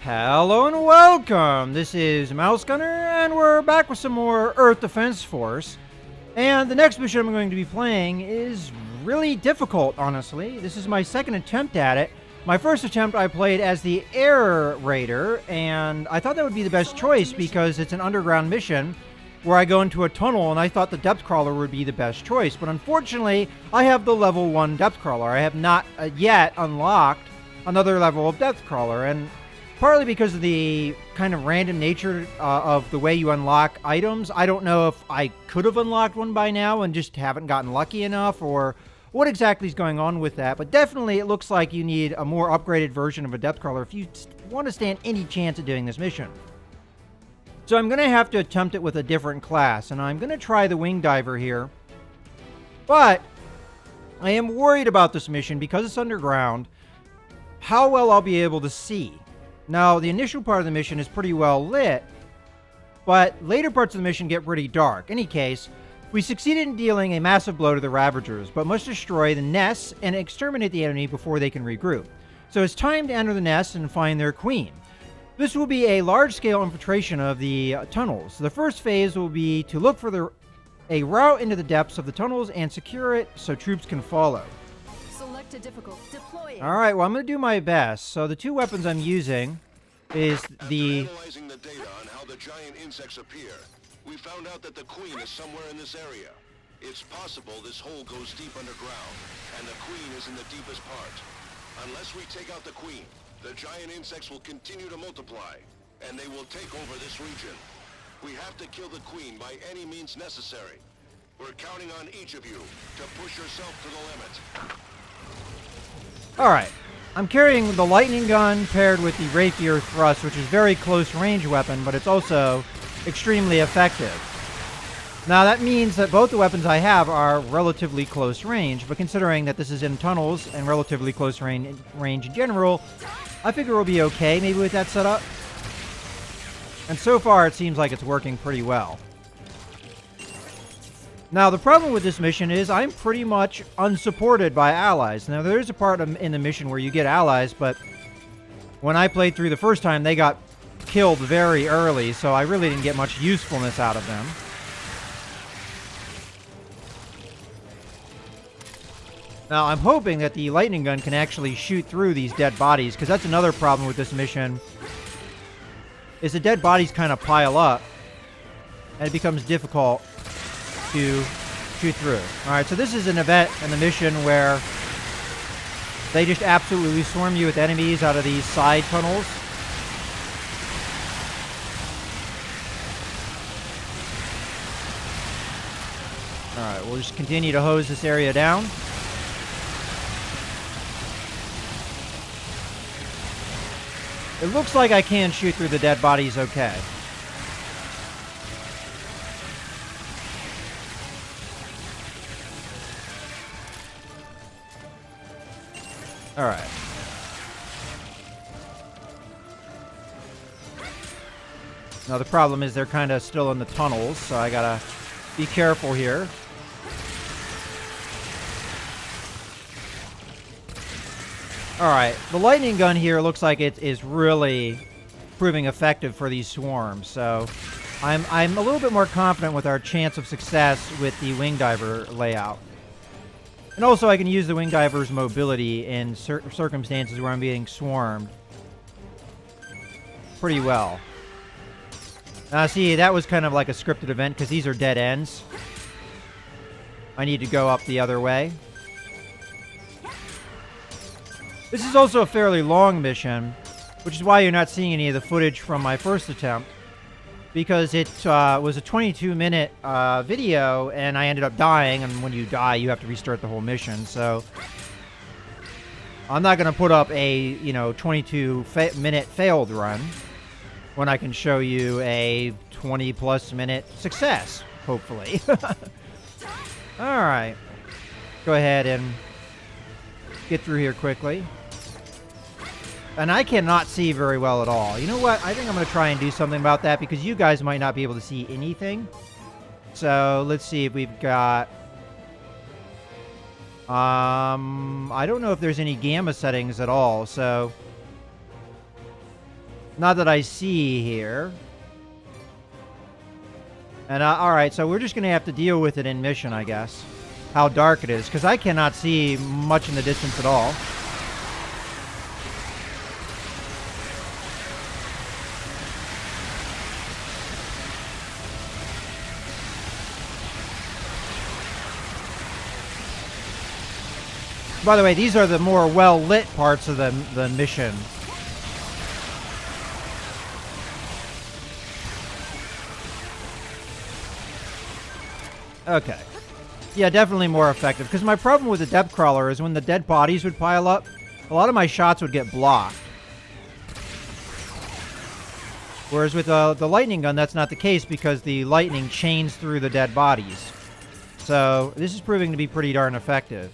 Hello and welcome! This is Mouse Gunner, and we're back with some more Earth Defense Force. And the next mission I'm going to be playing is really difficult, honestly. This is my second attempt at it. My first attempt I played as the Air Raider, and I thought that would be the best choice because it's an underground mission where I go into a tunnel, and I thought the depth crawler would be the best choice. But unfortunately, I have the level 1 depth crawler. I have not yet unlocked another level of depth crawler, and partly because of the kind of random nature of the way you unlock items. I don't know if I could have unlocked one by now and just haven't gotten lucky enough, or what exactly is going on with that. But definitely it looks like you need a more upgraded version of a depth crawler if you want to stand any chance of doing this mission. So I'm going to have to attempt it with a different class, and I'm going to try the wing diver here. But I am worried about this mission because it's underground, how well I'll be able to see. Now, the initial part of the mission is pretty well lit, but later parts of the mission get pretty dark. In any case, we succeeded in dealing a massive blow to the Ravagers, but must destroy the nests and exterminate the enemy before they can regroup. So it's time to enter the nest and find their queen. This will be a large-scale infiltration of the tunnels. The first phase will be to look for a route into the depths of the tunnels and secure it so troops can follow. To difficult. Deploying. All right, well, I'm going to do my best. So the two weapons I'm using is analyzing the data on how the giant insects appear, we found out that the queen is somewhere in this area. It's possible this hole goes deep underground, and the queen is in the deepest part. Unless we take out the queen, the giant insects will continue to multiply, and they will take over this region. We have to kill the queen by any means necessary. We're counting on each of you to push yourself to the limit. Alright, I'm carrying the lightning gun paired with the rapier thrust, which is a very close range weapon, but it's also extremely effective. Now that means that both the weapons I have are relatively close range, but considering that this is in tunnels and relatively close range in general, I figure we'll be okay maybe with that setup. And so far it seems like it's working pretty well. Now, the problem with this mission is I'm pretty much unsupported by allies. Now, there is a part in the mission where you get allies, but when I played through the first time, they got killed very early, so I really didn't get much usefulness out of them. Now, I'm hoping that the lightning gun can actually shoot through these dead bodies, because that's another problem with this mission, is the dead bodies kind of pile up, and it becomes difficult to shoot through. Alright, so this is an event in the mission where they just absolutely swarm you with enemies out of these side tunnels. Alright, we'll just continue to hose this area down. It looks like I can shoot through the dead bodies okay. Alright. Now the problem is they're kind of still in the tunnels, so I gotta be careful here. Alright, the lightning gun here looks like it is really proving effective for these swarms, so I'm a little bit more confident with our chance of success with the wing diver layout. And also, I can use the wing diver's mobility in certain circumstances where I'm being swarmed pretty well. Now, see, that was kind of like a scripted event because these are dead ends. I need to go up the other way. This is also a fairly long mission, which is why you're not seeing any of the footage from my first attempt, because it was a 22-minute video, and I ended up dying, and when you die, you have to restart the whole mission, so I'm not going to put up a, 22-minute failed run when I can show you a 20-plus minute success, hopefully. Alright. Go ahead and get through here quickly. And I cannot see very well at all. You know what? I think I'm going to try and do something about that because you guys might not be able to see anything. So let's see if we've got... I don't know if there's any gamma settings at all, so... Not that I see here. And, alright, so we're just going to have to deal with it in mission, I guess. How dark it is, because I cannot see much in the distance at all. By the way, these are the more well-lit parts of the mission. Okay. Yeah, definitely more effective. Because my problem with the depth crawler is when the dead bodies would pile up, a lot of my shots would get blocked. Whereas with the lightning gun, that's not the case because the lightning chains through the dead bodies. So this is proving to be pretty darn effective.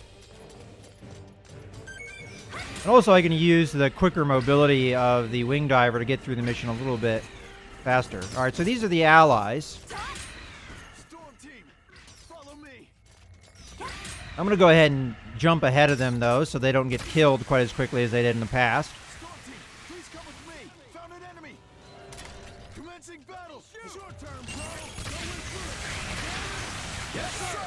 And also I can use the quicker mobility of the wing diver to get through the mission a little bit faster. Alright, so these are the allies. I'm going to go ahead and jump ahead of them, though, so they don't get killed quite as quickly as they did in the past. Please come with me. Found an enemy. Commencing battle. It's your turn, bro. Go in through it. Yes, sir.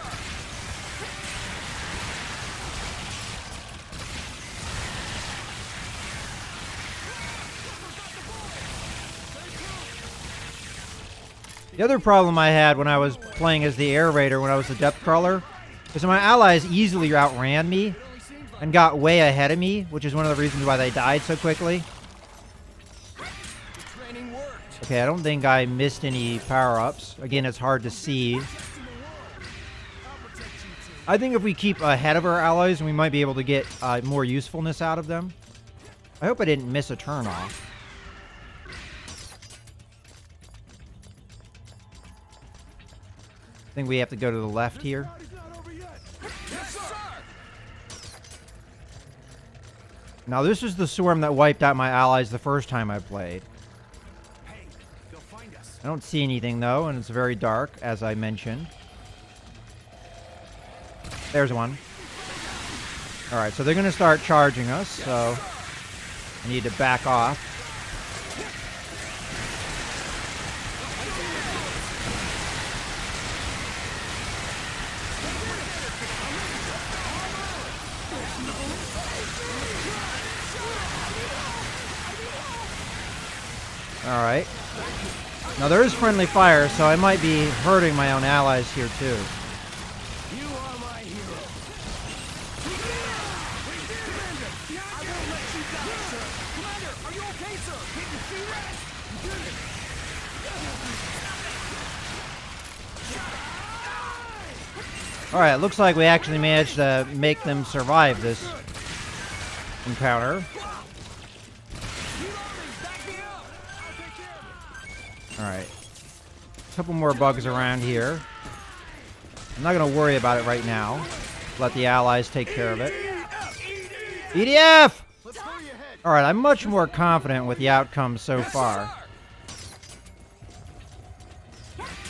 The other problem I had when I was playing as the air raider, when I was the depth crawler, is my allies easily outran me and got way ahead of me, which is one of the reasons why they died so quickly. Okay, I don't think I missed any power-ups. Again, it's hard to see. I think if we keep ahead of our allies, we might be able to get more usefulness out of them. I hope I didn't miss a turn off. I think we have to go to the left here. Now, this is the swarm that wiped out my allies the first time I played. I don't see anything, though, and it's very dark, as I mentioned. There's one. Alright, so they're going to start charging us, so I need to back off. Alright. Now there is friendly fire, so I might be hurting my own allies here too. You are my hero. I won't let you die, sir. Commander, are you okay, sir? Can you see that? You did it. Alright, it looks like we actually managed to make them survive this encounter. Alright. A couple more bugs around here. I'm not going to worry about it right now. Let the allies take care of it. EDF! Alright, I'm much more confident with the outcome so far.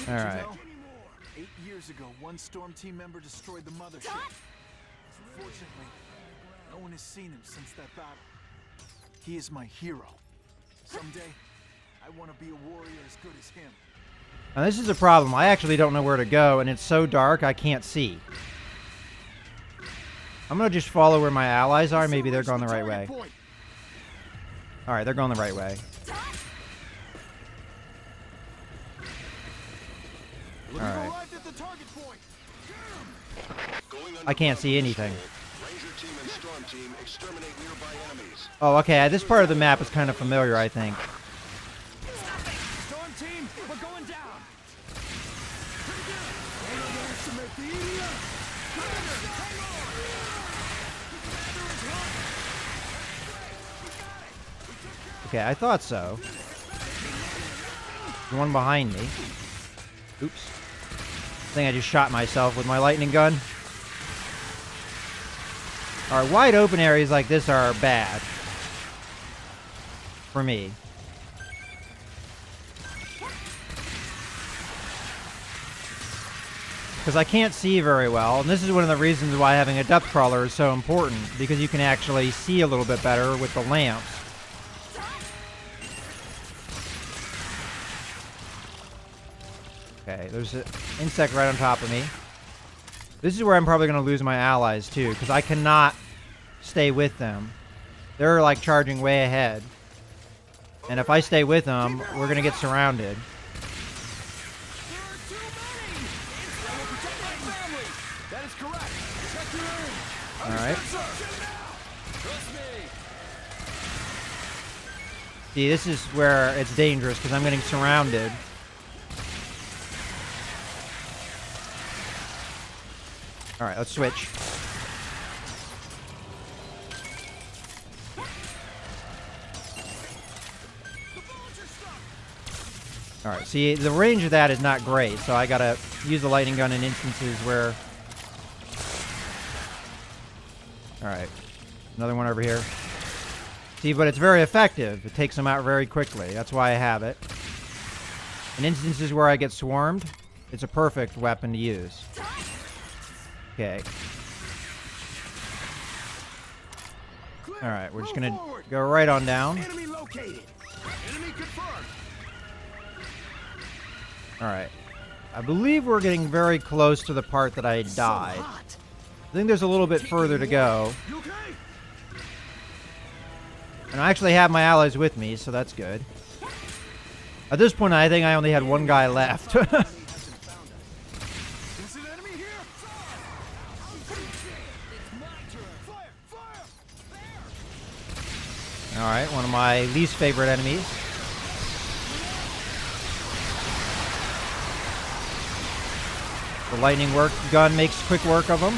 Alright. 8 years ago, one Storm Team member destroyed the mothership. Unfortunately, no one has seen him since that battle. He is my hero. Someday, I want to be a warrior as good as him. Now this is a problem. I actually don't know where to go, and it's so dark I can't see. I'm going to just follow where my allies are. Maybe they're going the right way. Alright, they're going the right way. Alright. I can't see anything. Oh, okay. This part of the map is kind of familiar, I think. Storm Team, we're going down. Okay, I thought so. The one behind me. Oops. I think I just shot myself with my lightning gun. Alright, wide open areas like this are bad. For me. Because I can't see very well, and this is one of the reasons why having a depth crawler is so important, because you can actually see a little bit better with the lamps. Okay, there's an insect right on top of me. This is where I'm probably going to lose my allies, too, because I cannot stay with them. They're, like, charging way ahead. And if I stay with them, we're going to get surrounded. Alright. See, this is where it's dangerous, because I'm getting surrounded. Alright, let's switch. Alright, see, the range of that is not great, so I gotta use the lightning gun in instances where... Alright, another one over here. See, but it's very effective. It takes them out very quickly. That's why I have it. In instances where I get swarmed, it's a perfect weapon to use. Okay. Alright, we're just gonna go right on down. Enemy located. Enemy confirmed. Alright. I believe we're getting very close to the part that I died. I think there's a little bit further to go. You okay? And I actually have my allies with me, so that's good. At this point, I think I only had one guy left. Is an enemy here? It's my turn. Fire! Fire! Alright, one of my least favorite enemies. The lightning gun makes quick work of them.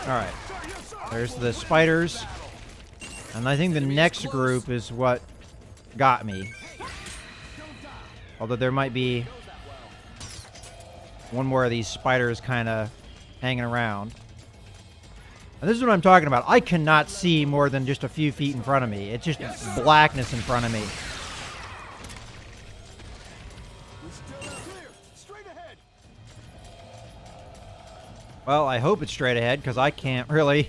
Alright. There's the spiders. And I think the next group is what got me. Although there might be one more of these spiders kind of hanging around. And this is what I'm talking about. I cannot see more than just a few feet in front of me. It's just blackness in front of me. Well, I hope it's straight ahead, because I can't really.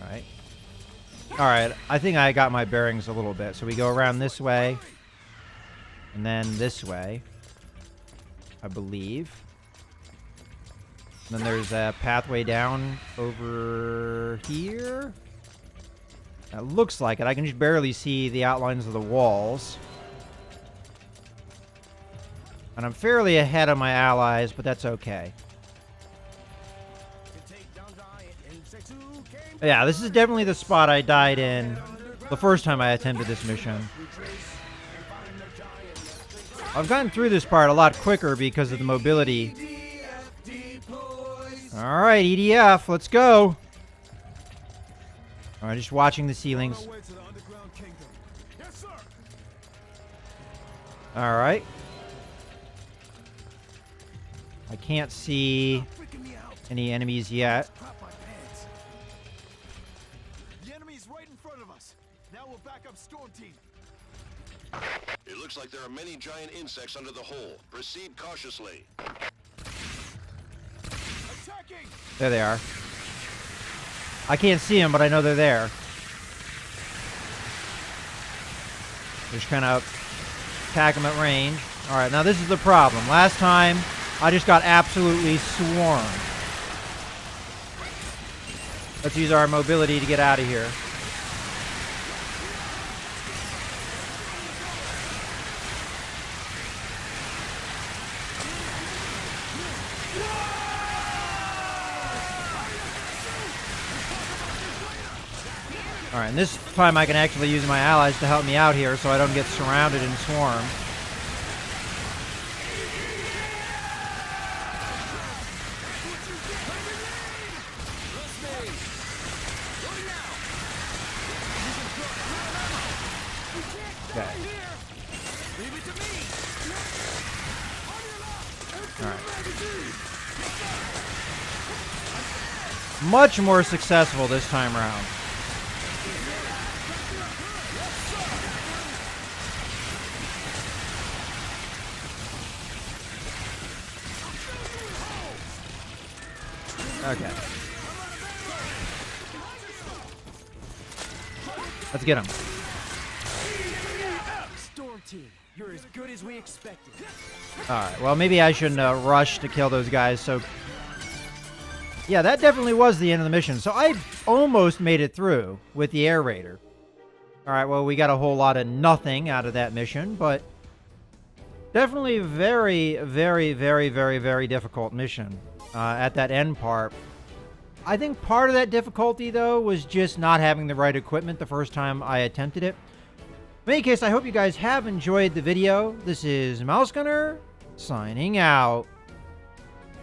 Alright. Alright, I think I got my bearings a little bit. So we go around this way. And then this way. I believe. And then there's a pathway down over here. That looks like it. I can just barely see the outlines of the walls. And I'm fairly ahead of my allies, but that's okay. Yeah, this is definitely the spot I died in the first time I attempted this mission. I've gotten through this part a lot quicker because of the mobility. Alright, EDF, let's go. Alright, just watching the ceilings. Alright. I can't see any enemies yet. The enemy's right in front of us. Now we'll back up Storm Team. It looks like there are many giant insects under the hole. Proceed cautiously. Attacking! There they are. I can't see them, but I know they're there. Just kind of attack them at range. Alright, now this is the problem. Last time, I just got absolutely swarmed. Let's use our mobility to get out of here. Alright, and this time I can actually use my allies to help me out here so I don't get surrounded and swarmed. Okay. Alright. Much more successful this time around. Okay. Let's get him. Storm team, you're as good as we expected. Alright, well, maybe I shouldn't rush to kill those guys, so... Yeah, that definitely was the end of the mission. So I almost made it through with the air raider. Alright, well, we got a whole lot of nothing out of that mission, but... Definitely very, very, very, very, very difficult mission at that end part. I think part of that difficulty, though, was just not having the right equipment the first time I attempted it. In any case, I hope you guys have enjoyed the video. This is Mouse Gunner, signing out.